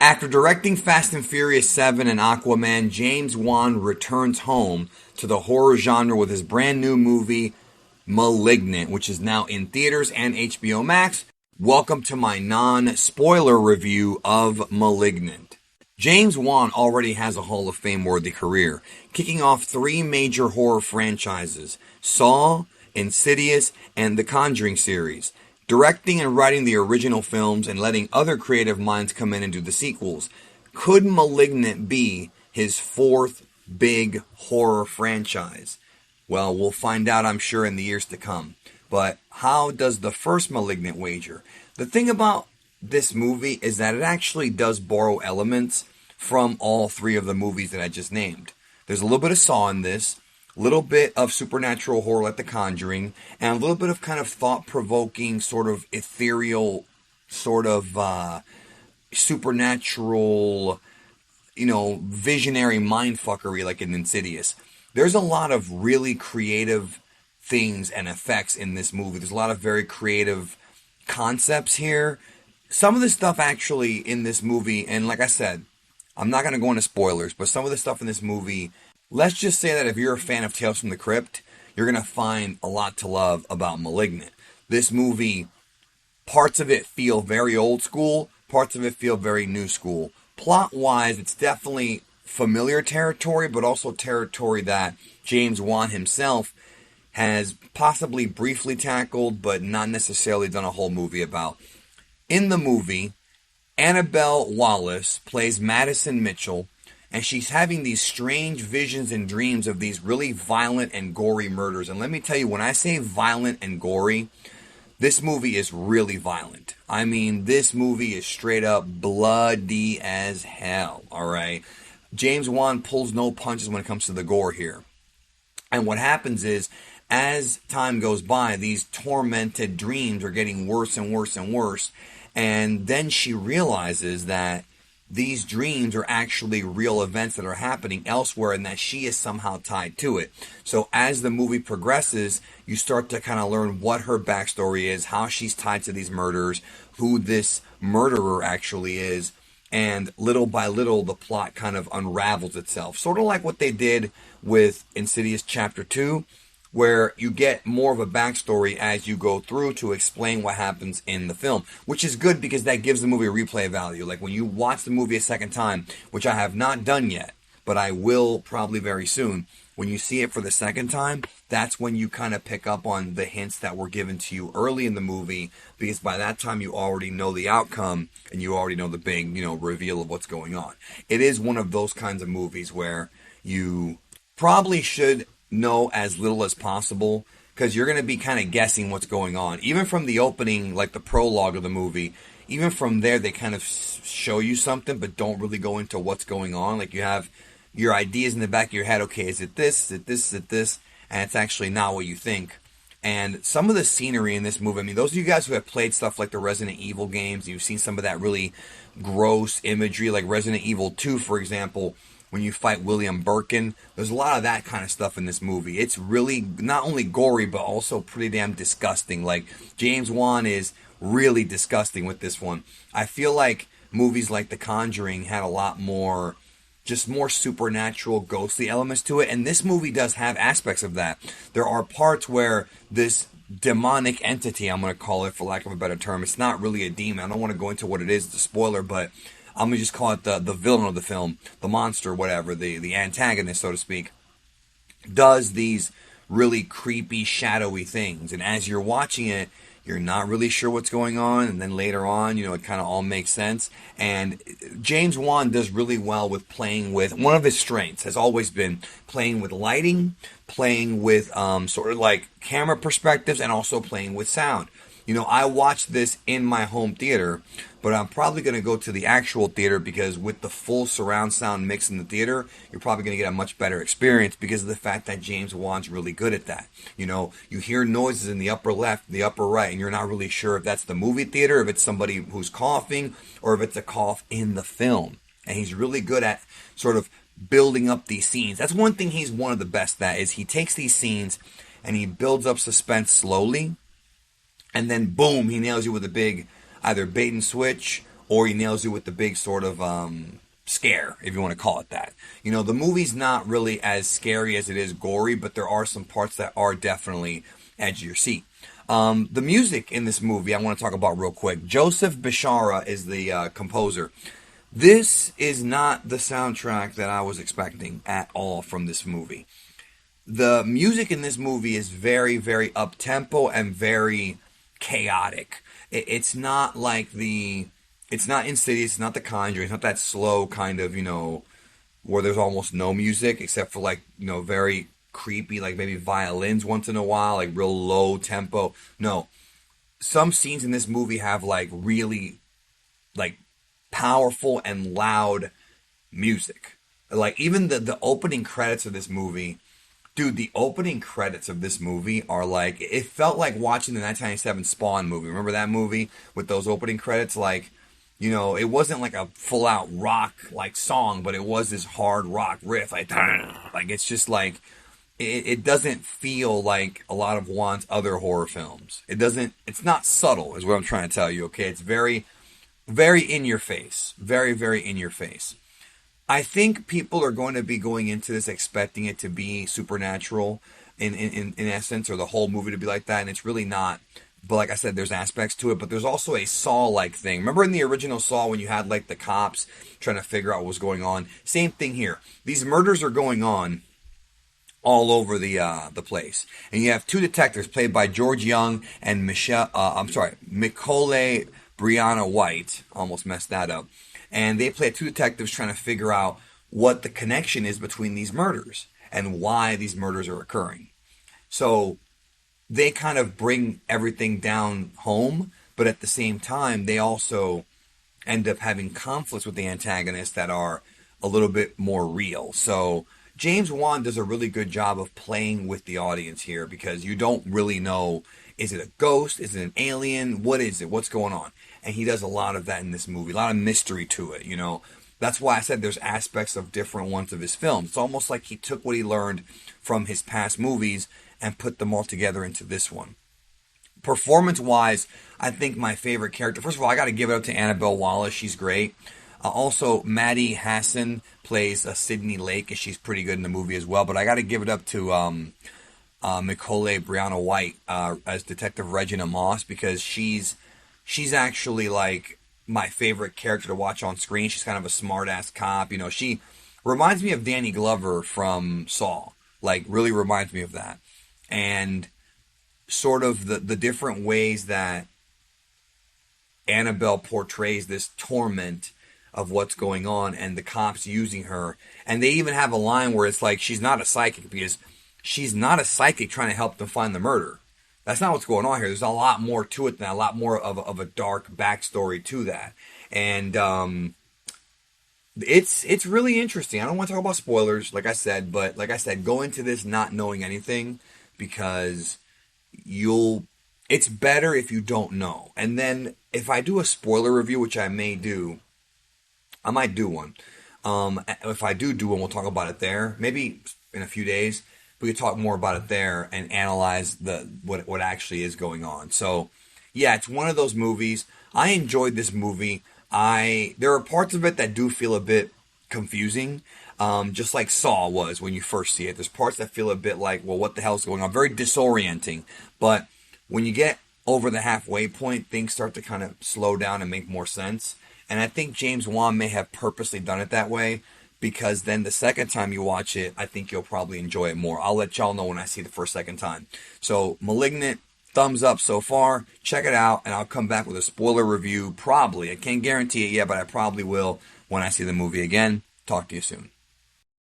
After directing Fast and Furious 7 and Aquaman, James Wan returns home to the horror genre with his brand new movie, Malignant, which is now in theaters and HBO Max. Welcome to my non-spoiler review of Malignant. James Wan already has a Hall of Fame-worthy career, kicking off 3 major horror franchises: Saw, Insidious, and The Conjuring series, directing and writing the original films and letting other creative minds come in and do the sequels. Could Malignant be his 4th big horror franchise? Well, we'll find out, I'm sure, in the years to come. But how does the first Malignant wager? The thing about this movie is that it actually does borrow elements from all 3 of the movies that I just named. There's a little bit of Saw in this, a little bit of supernatural horror like The Conjuring, and a little bit of kind of thought-provoking, sort of ethereal, sort of supernatural, visionary mindfuckery like in Insidious. There's a lot of really creative things and effects in this movie. There's a lot of very creative concepts here. Some of the stuff actually in this movie, and like I said, I'm not going to go into spoilers, but some of the stuff in this movie, let's just say that if you're a fan of Tales from the Crypt, you're going to find a lot to love about Malignant. This movie, parts of it feel very old school, parts of it feel very new school. Plot-wise, it's definitely familiar territory, but also territory that James Wan himself has possibly briefly tackled, but not necessarily done a whole movie about. In the movie, Annabelle Wallis plays Madison Mitchell, and she's having these strange visions and dreams of these really violent and gory murders. And let me tell you, when I say violent and gory, this movie is really violent. I mean, this movie is straight up bloody as hell, alright? James Wan pulls no punches when it comes to the gore here. And what happens is, as time goes by, these tormented dreams are getting worse and worse and worse. And then she realizes that these dreams are actually real events that are happening elsewhere and that she is somehow tied to it. So as the movie progresses, you start to kind of learn what her backstory is, how she's tied to these murders, who this murderer actually is, and little by little the plot kind of unravels itself. Sort of like what they did with Insidious Chapter 2, where you get more of a backstory as you go through to explain what happens in the film, which is good because that gives the movie a replay value. Like when you watch the movie a second time, which I have not done yet, but I will probably very soon, when you see it for the second time, that's when you kind of pick up on the hints that were given to you early in the movie, because by that time you already know the outcome and you already know the big, reveal of what's going on. It is one of those kinds of movies where you probably should know as little as possible, because you're going to be kind of guessing what's going on. Even from the opening, like the prologue of the movie, even from there they kind of show you something but don't really go into what's going on. Like you have your ideas in the back of your head, okay, is it this, is it this, is it this? And it's actually not what you think. And some of the scenery in this movie, I mean, those of you guys who have played stuff like the Resident Evil games, you've seen some of that really gross imagery, like Resident Evil 2, for example, when you fight William Birkin. There's a lot of that kind of stuff in this movie. It's really not only gory, but also pretty damn disgusting. Like, James Wan is really disgusting with this one. I feel like movies like The Conjuring had a lot more, just more supernatural, ghostly elements to it. And this movie does have aspects of that. There are parts where this demonic entity, I'm going to call it for lack of a better term, it's not really a demon. I don't want to go into what it is, it's a spoiler, but I'm going to just call it the villain of the film, the monster, whatever, the antagonist, so to speak, does these really creepy, shadowy things. And as you're watching it, you're not really sure what's going on, and then later on, it kind of all makes sense. And James Wan does really well with playing with, one of his strengths has always been playing with lighting, playing with sort of like camera perspectives, and also playing with sound. I watched this in my home theater, but I'm probably going to go to the actual theater because with the full surround sound mix in the theater, you're probably going to get a much better experience because of the fact that James Wan's really good at that. You hear noises in the upper left, the upper right, and you're not really sure if that's the movie theater, if it's somebody who's coughing, or if it's a cough in the film. And he's really good at sort of building up these scenes. That's one thing he's one of the best at, is he takes these scenes and he builds up suspense slowly, and then boom, he nails you with a big either bait and switch or he nails you with the big sort of scare, if you want to call it that. You know, the movie's not really as scary as it is gory, but there are some parts that are definitely edge of your seat. The music in this movie I want to talk about real quick. Joseph Bishara is the composer. This is not the soundtrack that I was expecting at all from this movie. The music in this movie is very, very up-tempo and very chaotic. It's not like it's not Insidious, it's not The Conjuring, it's not that slow kind of, where there's almost no music except for like, very creepy, like maybe violins once in a while, like real low tempo. No, some scenes in this movie have like really like powerful and loud music. Like even the opening credits of this movie, dude, the opening credits of this movie are like, it felt like watching the 1997 Spawn movie. Remember that movie with those opening credits? Like, it wasn't like a full out rock like song, but it was this hard rock riff. Like it's just like, it doesn't feel like a lot of Wan's other horror films. It's not subtle, is what I'm trying to tell you, okay? It's very, very in your face. Very, very in your face. I think people are going to be going into this expecting it to be supernatural in essence, or the whole movie to be like that, and it's really not. But like I said, there's aspects to it, but there's also a Saw-like thing. Remember in the original Saw when you had like the cops trying to figure out what was going on? Same thing here. These murders are going on all over the place. And you have two detectives played by George Young and Micole Brianna White. Almost messed that up. And they play two detectives trying to figure out what the connection is between these murders and why these murders are occurring. So they kind of bring everything down home, but at the same time, they also end up having conflicts with the antagonists that are a little bit more real. So James Wan does a really good job of playing with the audience here because you don't really know, is it a ghost? Is it an alien? What is it? What's going on? And he does a lot of that in this movie, a lot of mystery to it, That's why I said there's aspects of different ones of his films. It's almost like he took what he learned from his past movies and put them all together into this one. Performance-wise, I think my favorite character, first of all, I got to give it up to Annabelle Wallis. She's great. Also, Maddie Hassan plays Sydney Lake, and she's pretty good in the movie as well. But I got to give it up to Micole Brianna White as Detective Regina Moss because she's actually like my favorite character to watch on screen. She's kind of a smart-ass cop. She reminds me of Danny Glover from Saw. Like, really reminds me of that. And sort of the different ways that Annabelle portrays this torment of what's going on and the cops using her. And they even have a line where it's like she's not a psychic because she's not a psychic trying to help them find the murder. That's not what's going on here. There's a lot more to it than a lot more of a dark backstory to that. And it's really interesting. I don't want to talk about spoilers, like I said, but like I said, go into this not knowing anything because it's better if you don't know. And then if I do a spoiler review, which I may do, I might do one. If I do one, we'll talk about it there. Maybe in a few days. We could talk more about it there and analyze what actually is going on. So, yeah, it's one of those movies. I enjoyed this movie. There are parts of it that do feel a bit confusing, just like Saw was when you first see it. There's parts that feel a bit like, well, what the hell's going on? Very disorienting. But when you get over the halfway point, things start to kind of slow down and make more sense. And I think James Wan may have purposely done it that way, because then the second time you watch it, I think you'll probably enjoy it more. I'll let y'all know when I see it the second time. So, Malignant, thumbs up so far. Check it out, and I'll come back with a spoiler review, probably. I can't guarantee it yet, but I probably will when I see the movie again. Talk to you soon.